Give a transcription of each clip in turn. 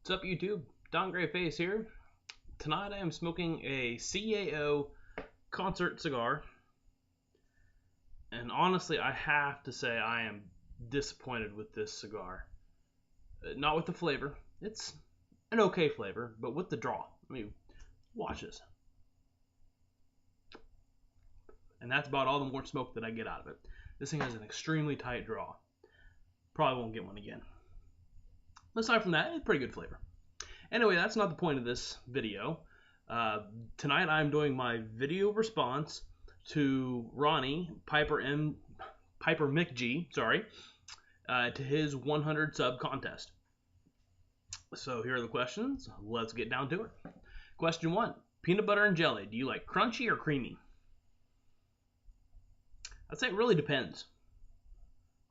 What's up, YouTube? Don Gray Face here. Tonight I am smoking a CAO concert cigar, and honestly, I have to say I am disappointed with this cigar. Not with the flavor. It's an okay flavor, but with the draw. I mean, watch this. And that's about all the more smoke that I get out of it. This thing has an extremely tight draw. Probably won't get one again. Aside from that, it's pretty good flavor. Anyway, that's not the point of this video. Tonight I'm doing my video response to Ronnie, Piper McG, to his 100 sub contest. So here are the questions. Let's get down to it. Question 1. Peanut butter and jelly. Do you like crunchy or creamy? I'd say it really depends.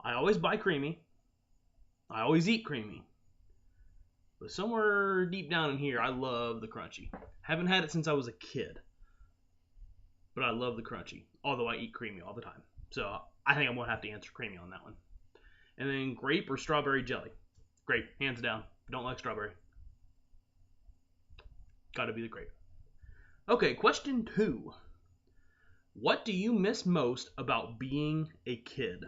I always buy creamy. I always eat creamy. But somewhere deep down in here, I love the crunchy. Haven't had it since I was a kid. But I love the crunchy. Although I eat creamy all the time. So I think I'm going to have to answer creamy on that one. And then grape or strawberry jelly? Grape, hands down. Don't like strawberry. Gotta be the grape. Okay, question 2. What do you miss most about being a kid?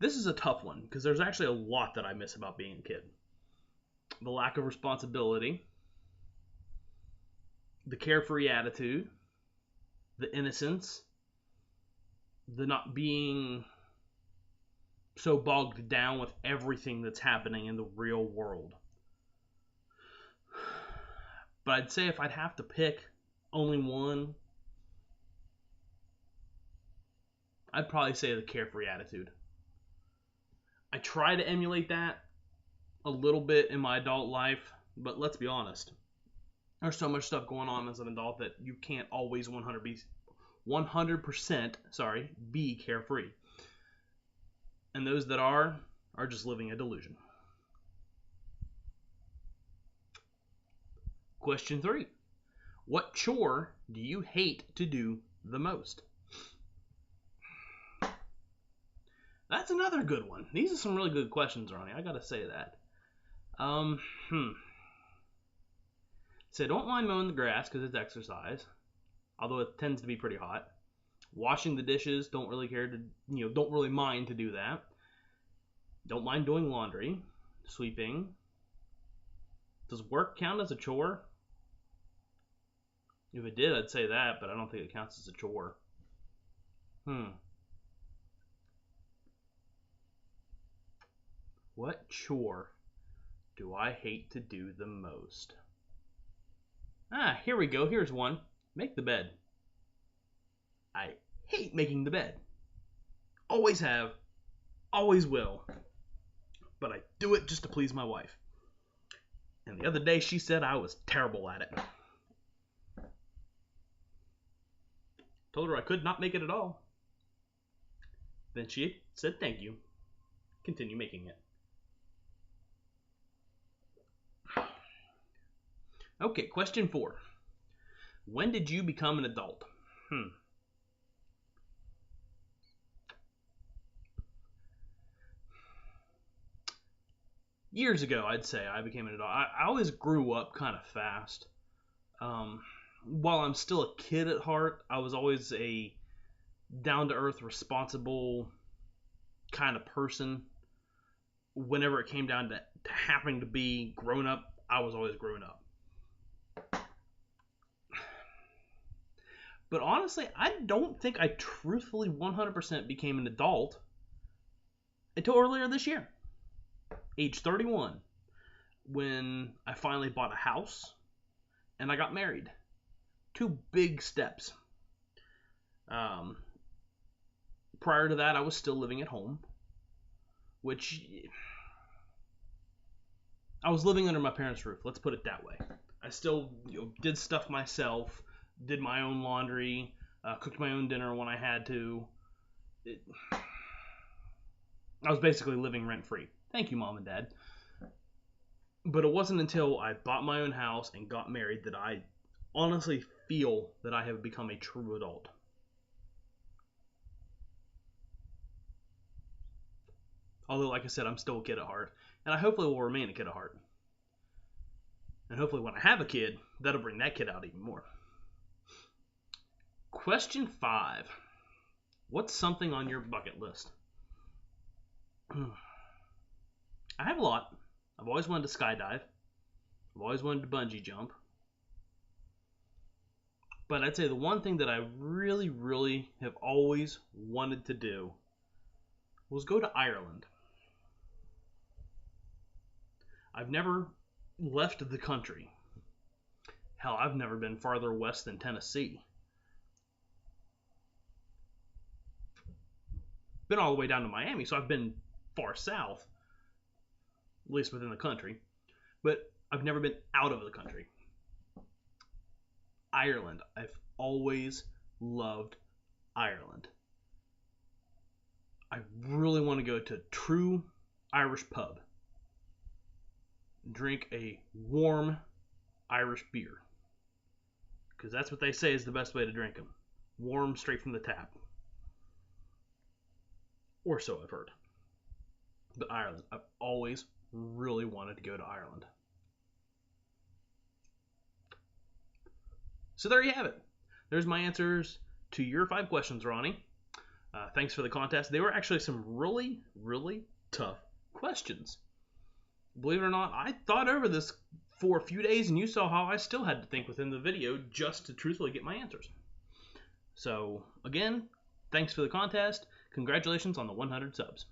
This is a tough one because there's actually a lot that I miss about being a kid. The lack of responsibility, the carefree attitude, the innocence, the not being so bogged down with everything that's happening in the real world. But I'd say if I'd have to pick only one, I'd probably say the carefree attitude. I try to emulate that a little bit in my adult life, but let's be honest. There's so much stuff going on as an adult that you can't always 100% be carefree. And those that are just living a delusion. Question 3. What chore do you hate to do the most? That's another good one. These are some really good questions, Ronnie. I gotta say that. So don't mind mowing the grass because it's exercise, although it tends to be pretty hot. Washing the dishes, don't really mind to do that. Don't mind doing laundry, sweeping. Does work count as a chore? If it did, I'd say that, but I don't think it counts as a chore. What chore do I hate to do the most? Here we go. Here's one. Make the bed. I hate making the bed. Always have. Always will. But I do it just to please my wife. And the other day she said I was terrible at it. Told her I could not make it at all. Then she said thank you. Continue making it. Okay, question 4. When did you become an adult? Years ago, I'd say I became an adult. I always grew up kind of fast. While I'm still a kid at heart, I was always a down-to-earth, responsible kind of person. Whenever it came down to having to be grown up, I was always grown up. But honestly, I don't think I truthfully 100% became an adult until earlier this year, age 31, when I finally bought a house and I got married. 2 big steps. Prior to that, I was still living at home, which I was living under my parents' roof. Let's put it that way. I still did stuff myself. Did my own laundry, cooked my own dinner when I had to. I was basically living rent-free. Thank you, Mom and Dad. But it wasn't until I bought my own house and got married that I honestly feel that I have become a true adult. Although, like I said, I'm still a kid at heart. And I hopefully will remain a kid at heart. And hopefully when I have a kid, that'll bring that kid out even more. Question 5. What's something on your bucket list? I have a lot. I've always wanted to skydive. I've always wanted to bungee jump. But I'd say the one thing that I really, really have always wanted to do was go to Ireland. I've never left the country. Hell, I've never been farther west than Tennessee. Been all the way down to Miami, so I've been far south, at least within the country, but I've never been out of the country. Ireland. I've always loved Ireland. I really want to go to a true Irish pub, drink a warm Irish beer, because that's what they say is the best way to drink them. Warm, straight from the tap. Or so I've heard. But Ireland, I've always really wanted to go to Ireland. So there you have it. There's my answers to your 5 questions, Ronnie. Thanks for the contest. They were actually some really, really tough questions. Believe it or not, I thought over this for a few days, and you saw how I still had to think within the video just to truthfully get my answers. So, again, thanks for the contest. Congratulations on the 100 subs.